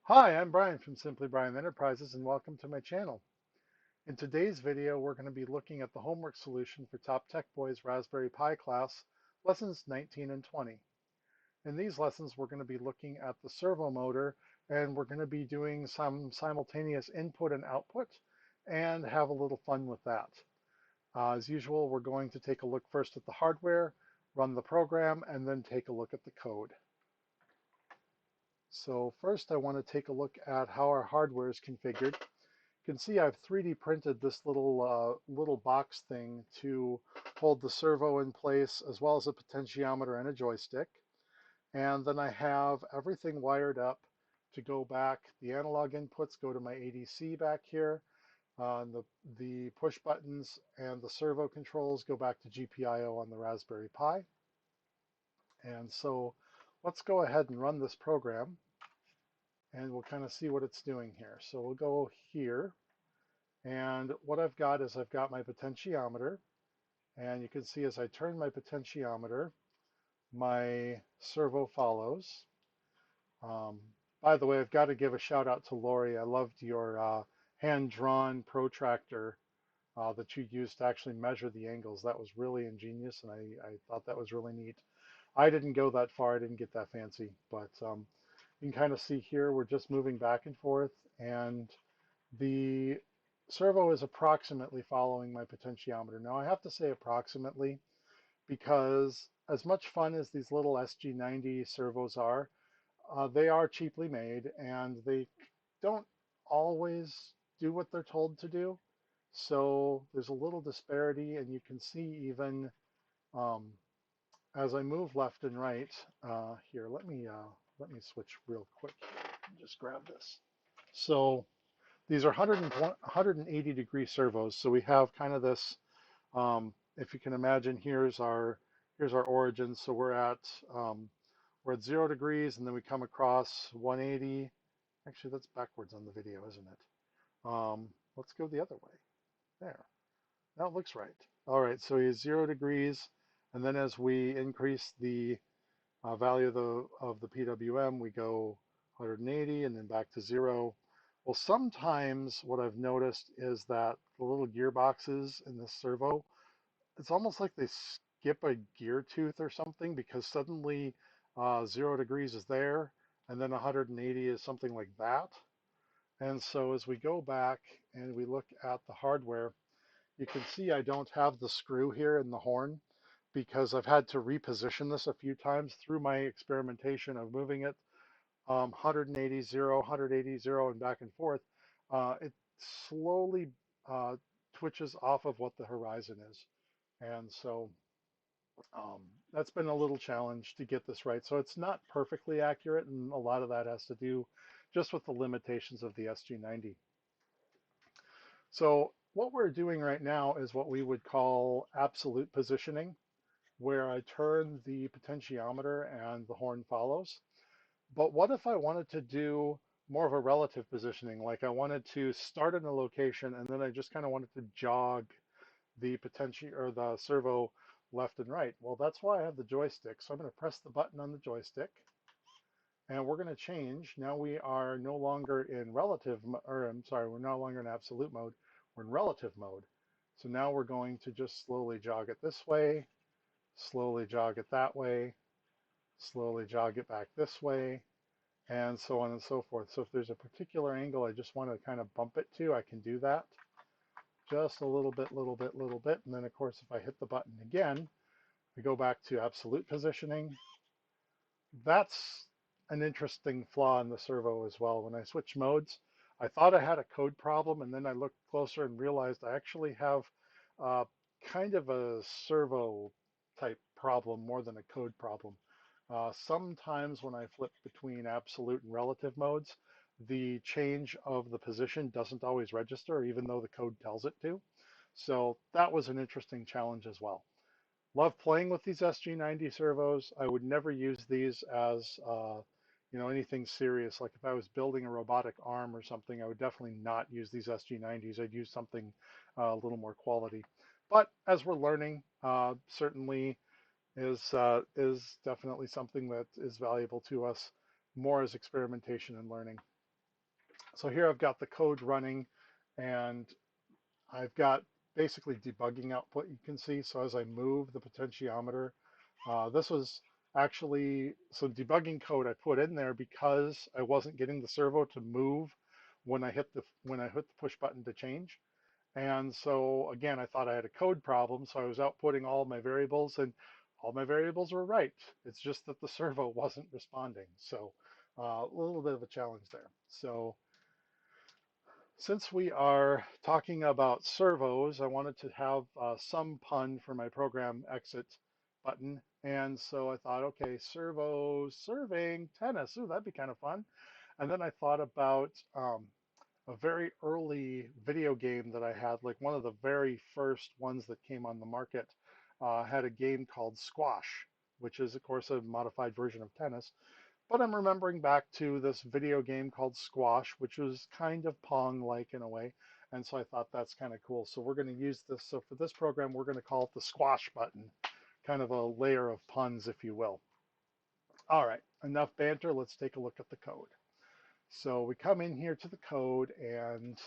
Hi, I'm Brian from Simply Brian Enterprises and welcome to my channel. In today's video, we're going to be looking at the homework solution for TopTechBoy's Raspberry Pi class, lessons 19 and 20. In these lessons, we're going to be looking at the servo motor and we're going to be doing some simultaneous input and output and have a little fun with that. As usual, we're going to take a look first at the hardware, run the program, and then take a look at the code. So first I want to take a look at how our hardware is configured. You can see I've 3D printed this little box thing to hold the servo in place, as well as a potentiometer and a joystick. And then I have everything wired up to go back. The analog inputs go to my ADC back here. The push buttons and the servo controls go back to GPIO on the Raspberry Pi. And so let's go ahead and run this program and we'll kind of see what it's doing here. So we'll go here. And what I've got is I've got my potentiometer, and you can see as I turn my potentiometer, my servo follows. Um, by the way, I've got to give a shout out to Lori. I loved your hand-drawn protractor that you used to actually measure the angles. That was really ingenious, and I thought that was really neat. I didn't go that far. I didn't get that fancy, but you can kind of see here we're just moving back and forth, and the servo is approximately following my potentiometer. Now I have to say approximately because as much fun as these little SG90 servos are, they are cheaply made and they don't always do what they're told to do. So there's a little disparity, and you can see even um, as I move left and right. Here, let me switch real quick. Just grab this. So these are 180-degree servos. So we have kind of this, if you can imagine, here's our origin. So we're at 0 degrees, and then we come across 180. Actually, that's backwards on the video, isn't it? Let's go the other way. There. That looks right. All right, so he is 0 degrees, and then as we increase the value of the PWM, we go 180 and then back to 0. Well, sometimes what I've noticed is that the little gearboxes in the servo, it's almost like they skip a gear tooth or something, because suddenly 0 degrees is there and then 180 is something like that. And so as we go back and we look at the hardware, you can see I don't have the screw here in the horn because I've had to reposition this a few times through my experimentation of moving it 180, 0, 180, 0, and back and forth. It slowly twitches off of what the horizon is. And so um, that's been a little challenge to get this right. So it's not perfectly accurate, and a lot of that has to do just with the limitations of the SG90. So what we're doing right now is what we would call absolute positioning, where I turn the potentiometer and the horn follows. But what if I wanted to do more of a relative positioning? Like I wanted to start in a location and then I just kind of wanted to jog the potential or the servo left and right. Well, that's why I have the joystick. So I'm going to press the button on the joystick and we're going to change. Now we are no longer in relative, or I'm sorry, we're no longer in absolute mode. We're in relative mode. So now we're going to just slowly jog it this way, slowly jog it that way, slowly jog it back this way, and so on and so forth. So if there's a particular angle I just want to kind of bump it to, I can do that. Just a little bit, little bit, little bit. And then of course, if I hit the button again, we go back to absolute positioning. That's an interesting flaw in the servo as well. When I switch modes, I thought I had a code problem, and then I looked closer and realized I actually have uh, kind of a servo type problem more than a code problem. Sometimes when I flip between absolute and relative modes, the change of the position doesn't always register, even though the code tells it to. So that was an interesting challenge as well. Love playing with these SG90 servos. I would never use these as anything serious. Like if I was building a robotic arm or something, I would definitely not use these SG90s. I'd use something a little more quality. But as we're learning, certainly is definitely something that is valuable to us more as experimentation and learning. So here I've got the code running, and I've got basically debugging output you can see. So as I move the potentiometer, this was actually some debugging code I put in there because I wasn't getting the servo to move when I hit the push button to change. And so again, I thought I had a code problem, so I was outputting all my variables, and all my variables were right. It's just that the servo wasn't responding. So a little bit of a challenge there. So since we are talking about servos, I wanted to have some pun for my program exit button. And so I thought, okay, servo serving tennis. Ooh, that'd be kind of fun. And then I thought about a very early video game that I had, like one of the very first ones that came on the market, had a game called Squash, which is, of course, a modified version of tennis. But I'm remembering back to this video game called Squash, which was kind of Pong-like in a way. And so I thought that's kind of cool. So we're going to use this. So for this program, we're going to call it the Squash button, kind of a layer of puns, if you will. All right, enough banter. Let's take a look at the code. So we come in here to the code, and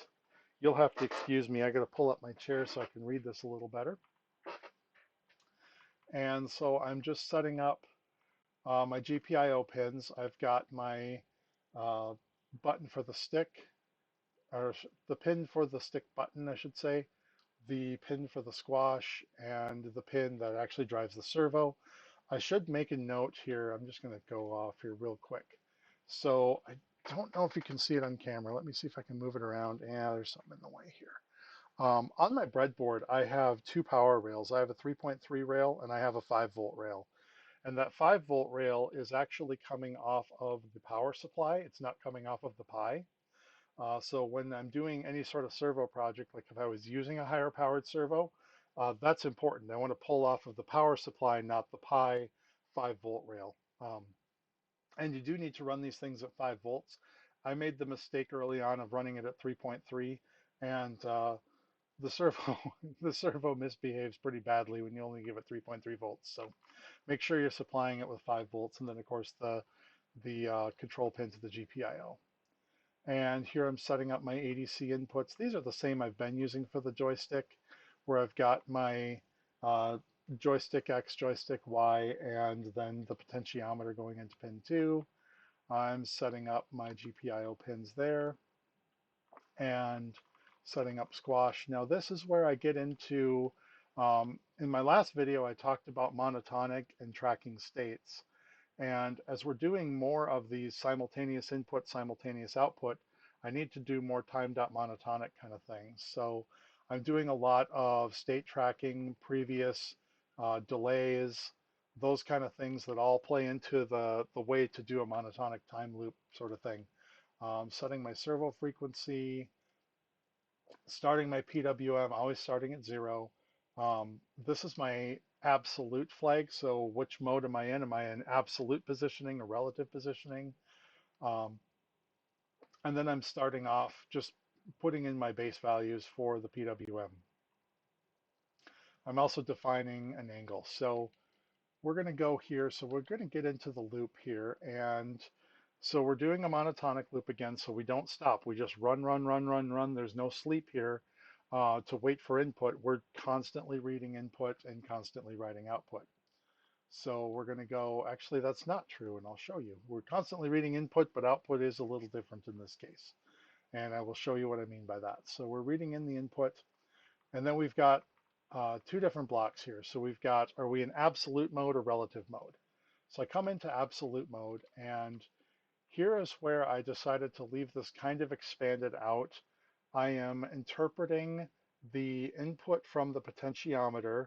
you'll have to excuse me. I got to pull up my chair so I can read this a little better. And so I'm just setting up my GPIO pins. I've got my uh, button for the stick, or the pin for the stick button, I should say, the pin for the squash, and the pin that actually drives the servo. I should make a note here. I'm just going to go off here real quick. So I don't know if you can see it on camera. Let me see if I can move it around. Yeah, there's something in the way here. On my breadboard, I have two power rails. I have a 3.3 rail and I have a 5-volt rail. And that 5-volt rail is actually coming off of the power supply. It's not coming off of the Pi. So when I'm doing any sort of servo project, like if I was using a higher powered servo, that's important. I want to pull off of the power supply, not the Pi 5-volt rail. And you do need to run these things at 5 volts. I made the mistake early on of running it at 3.3, and the servo the servo misbehaves pretty badly when you only give it 3.3 volts. So make sure you're supplying it with 5 volts, and then of course the control pin to the GPIO. And here I'm setting up my ADC inputs. These are the same I've been using for the joystick, where I've got my joystick X, joystick Y, and then the potentiometer going into pin 2. I'm setting up my GPIO pins there and setting up squash. Now this is where I get into, in my last video I talked about monotonic and tracking states. And as we're doing more of these simultaneous input, simultaneous output, I need to do more time.monotonic kind of things. So I'm doing a lot of state tracking, previous delays, those kind of things that all play into the way to do a monotonic time loop sort of thing. Setting my servo frequency, starting my PWM, always starting at 0. This is my absolute flag. So which mode am I in? Am I in absolute positioning or relative positioning? Um, and then I'm starting off just putting in my base values for the PWM. I'm also defining an angle. So we're going to go here. So we're going to get into the loop here. And so we're doing a monotonic loop again, so we don't stop. We just run, run, run, run, run. There's no sleep here to wait for input. We're constantly reading input and constantly writing output. So we're going to go, actually, that's not true, and I'll show you. We're constantly reading input, but output is a little different in this case. And I will show you what I mean by that. So we're reading in the input, and then we've got two different blocks here. So we've got, are we in absolute mode or relative mode? So I come into absolute mode, and here is where I decided to leave this kind of expanded out. I am interpreting the input from the potentiometer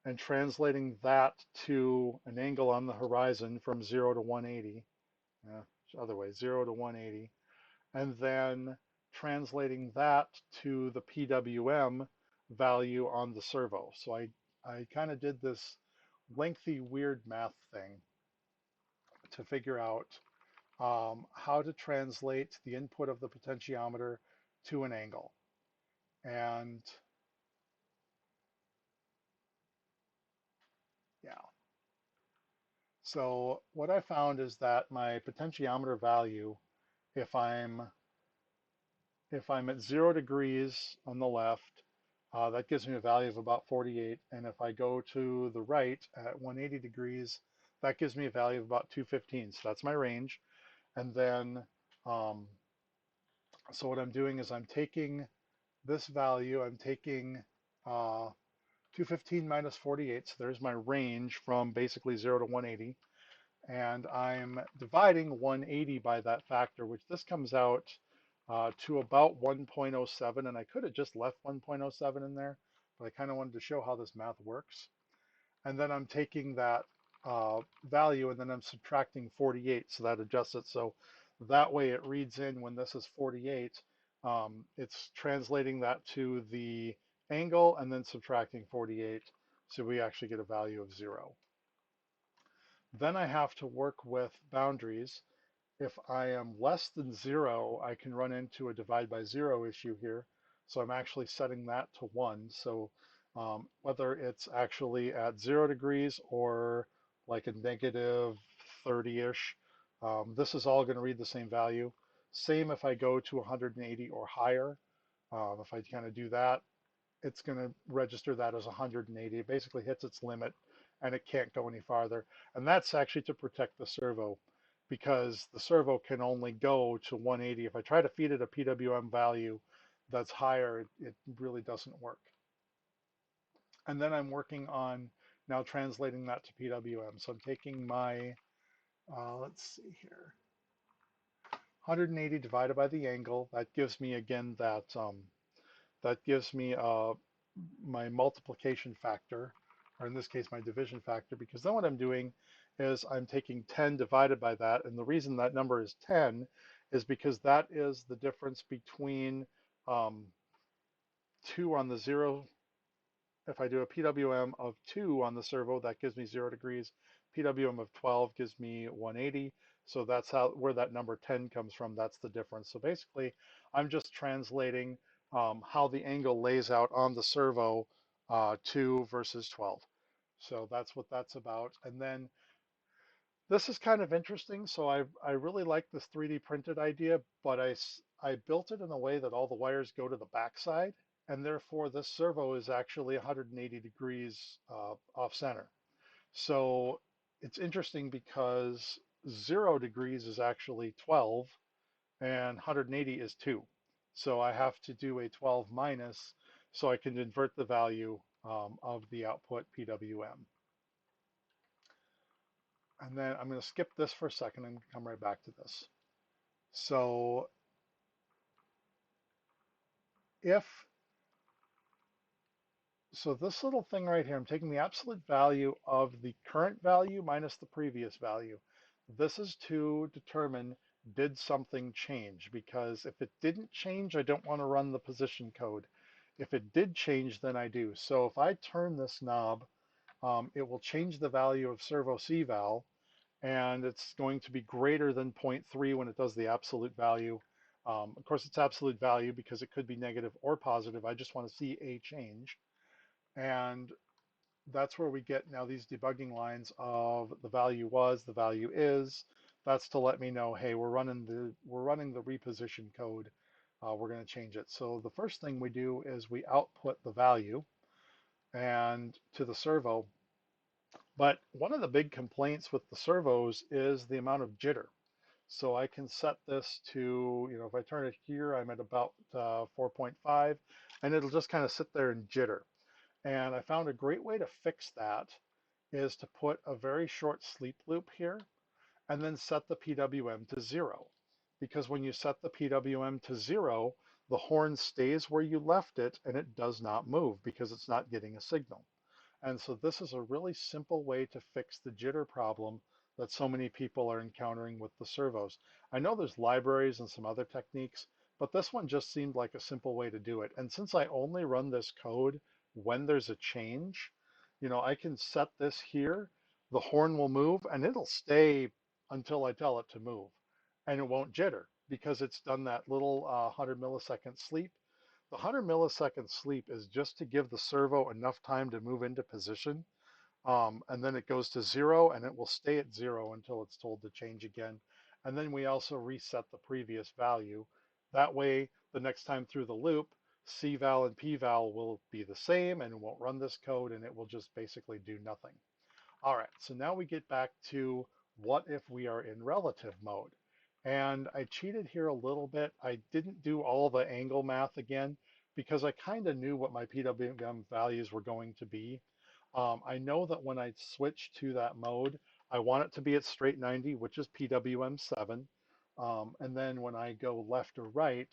and translating that to an angle on the horizon from 0 to 180. Other way, 0 to 180. And then translating that to the PWM value on the servo. So I kind of did this lengthy, weird math thing to figure out how to translate the input of the potentiometer to an angle. And yeah, so what I found is that my potentiometer value, if I'm If I'm at 0 degrees on the left, that gives me a value of about 48. And if I go to the right at 180 degrees, that gives me a value of about 215. So that's my range. And then, um, so what I'm doing is I'm taking this value, I'm taking 215 minus 48. So there's my range from basically 0 to 180. And I'm dividing 180 by that factor, which this comes out to about 1.07. And I could have just left 1.07 in there, but I kind of wanted to show how this math works. And then I'm taking that value and then I'm subtracting 48, so that adjusts it. So that way it reads in when this is 48, it's translating that to the angle and then subtracting 48, so we actually get a value of 0. Then I have to work with boundaries. If I am less than 0, I can run into a divide by 0 issue here. So I'm actually setting that to 1. So whether it's actually at 0 degrees or like a negative 30-ish, this is all going to read the same value. Same if I go to 180 or higher. If I kind of do that, it's going to register that as 180. It basically hits its limit and it can't go any farther. And that's actually to protect the servo, because the servo can only go to 180. If I try to feed it a PWM value that's higher, it really doesn't work. And then I'm working on now translating that to PWM. So I'm taking my, let's see here, 180 divided by the angle. That gives me again that gives me my multiplication factor, or in this case, my division factor, because then what I'm doing is I'm taking 10 divided by that. And the reason that number is 10 is because that is the difference between 2 on the 0. If I do a PWM of 2 on the servo, that gives me 0 degrees. PWM of 12 gives me 180. So that's where that number 10 comes from. That's the difference. So basically, I'm just translating how the angle lays out on the servo, 2 versus 12. So that's what that's about. And then this is kind of interesting. So I really like this 3D printed idea, but I built it in a way that all the wires go to the backside, and therefore this servo is actually 180 degrees off center. So it's interesting because 0 degrees is actually 12 and 180 is 2. So I have to do a 12 minus so I can invert the value of the output PWM. And then I'm going to skip this for a second and come right back to this. So if, so this little thing right here, I'm taking the absolute value of the current value minus the previous value. This is to determine, did something change? Because if it didn't change, I don't want to run the position code. If it did change, then I do. So if I turn this knob, it will change the value of servo cval, and it's going to be greater than 0.3 when it does the absolute value. Of course, it's absolute value because it could be negative or positive. I just want to see a change. And that's where we get now these debugging lines of the value was, the value is. That's to let me know, hey, we're running the reposition code. We're going to change it. So the first thing we do is we output the value and to the servo. But one of the big complaints with the servos is the amount of jitter. So I can set this to, if I turn it here, I'm at about 4.5, and it'll just kind of sit there and jitter. And I found a great way to fix that is to put a very short sleep loop here and then set the PWM to 0. Because when you set the PWM to 0, the horn stays where you left it and it does not move because it's not getting a signal. And so this is a really simple way to fix the jitter problem that so many people are encountering with the servos. I know there's libraries and some other techniques, but this one just seemed like a simple way to do it. And since I only run this code when there's a change, I can set this here, the horn will move and it'll stay until I tell it to move. And it won't jitter because it's done that little 100 millisecond sleep. The 100 millisecond sleep is just to give the servo enough time to move into position. And then it goes to 0 and it will stay at 0 until it's told to change again. And then we also reset the previous value. That way, the next time through the loop, cval and pval will be the same and it won't run this code and it will just basically do nothing. All right, so now we get back to what if we are in relative mode. And I cheated here a little bit. I didn't do all the angle math again because I kind of knew what my PWM values were going to be. I know that when I switch to that mode, I want it to be at straight 90, which is PWM 7. And then when I go left or right,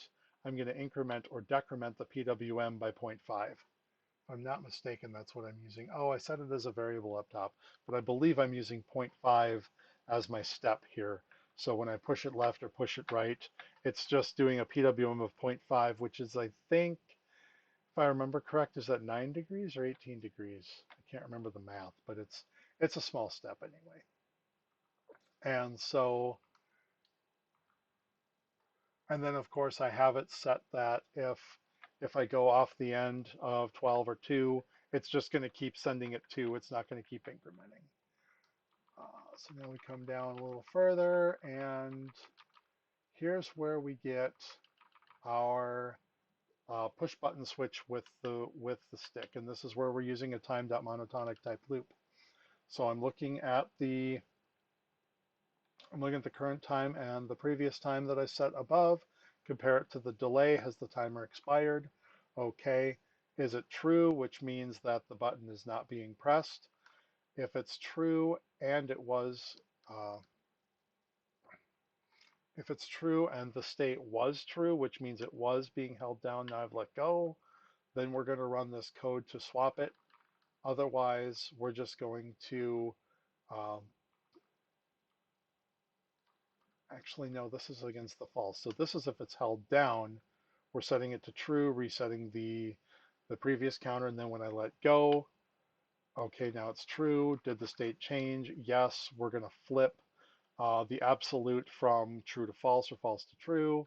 I'm going to increment or decrement the PWM by 0.5. If I'm not mistaken, that's what I'm using. Oh, I set it as a variable up top, but I believe I'm using 0.5 as my step here. So when I push it left or push it right, it's just doing a PWM of 0.5, which is, I think, if I remember correct, is that 9 degrees or 18 degrees? I can't remember the math, but it's a small step anyway. And so, and then of course I have it set that if I go off the end of 12 or 2, it's just going to keep sending it 2. It's not going to keep incrementing. So now we come down a little further, and here's where we get our push button switch with the stick, and this is where we're using a time.monotonic type loop. So I'm looking at the current time and the previous time that I set above, compare it to the delay. Has the timer expired? Okay. Is it true, which means that the button is not being pressed? If it's true and it was, if it's true and the state was true, which means it was being held down, now I've let go, then we're going to run this code to swap it. Otherwise, we're just going to um, actually, no, this is against the false. So this is if it's held down, we're setting it to true, resetting the previous counter, and then when I let go, okay, now it's true. Did the state change? Yes, we're going to flip the absolute from true to false or false to true.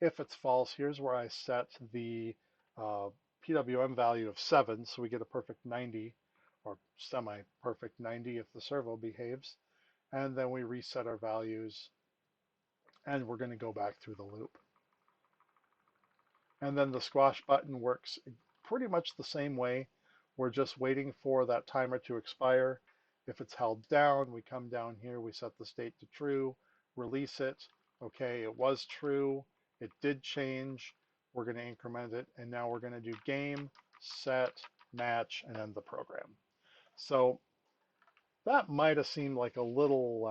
If it's false, here's where I set the uh, PWM value of 7, so we get a perfect 90, or semi-perfect 90 if the servo behaves. And then we reset our values, and we're going to go back through the loop. And then the squash button works pretty much the same way. We're just waiting for that timer to expire. If it's held down, we come down here, we set the state to true, release it. Okay, it was true. It did change. We're going to increment it. And now we're going to do game, set, match, and end the program. So that might have seemed like a little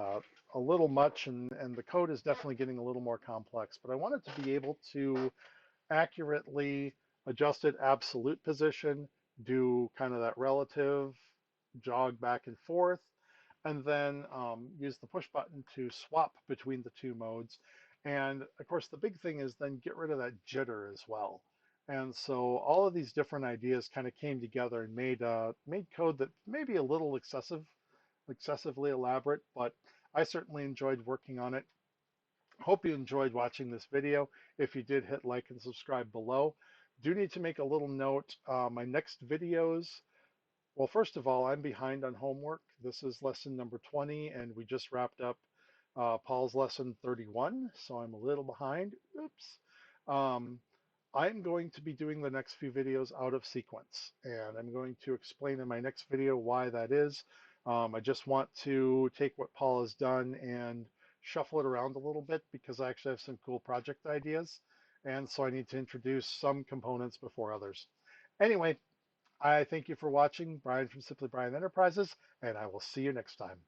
much, and the code is definitely getting a little more complex. But I wanted to be able to accurately adjusted absolute position, do kind of that relative jog back and forth, and then use the push button to swap between the two modes. And of course, the big thing is then get rid of that jitter as well. And so all of these different ideas kind of came together and made code that may be a little excessively elaborate, but I certainly enjoyed working on it. Hope you enjoyed watching this video. If you did, hit like and subscribe below. Do need to make a little note. My next videos, well, first of all, I'm behind on homework. This is lesson number 20, and we just wrapped up Paul's lesson 31, so I'm a little behind. Oops. Um, I'm going to be doing the next few videos out of sequence, and I'm going to explain in my next video why that is. I just want to take what Paul has done and shuffle it around a little bit because I actually have some cool project ideas, and so I need to introduce some components before others. Anyway, I thank you for watching. Brian from Simply Brian Enterprises, and I will see you next time.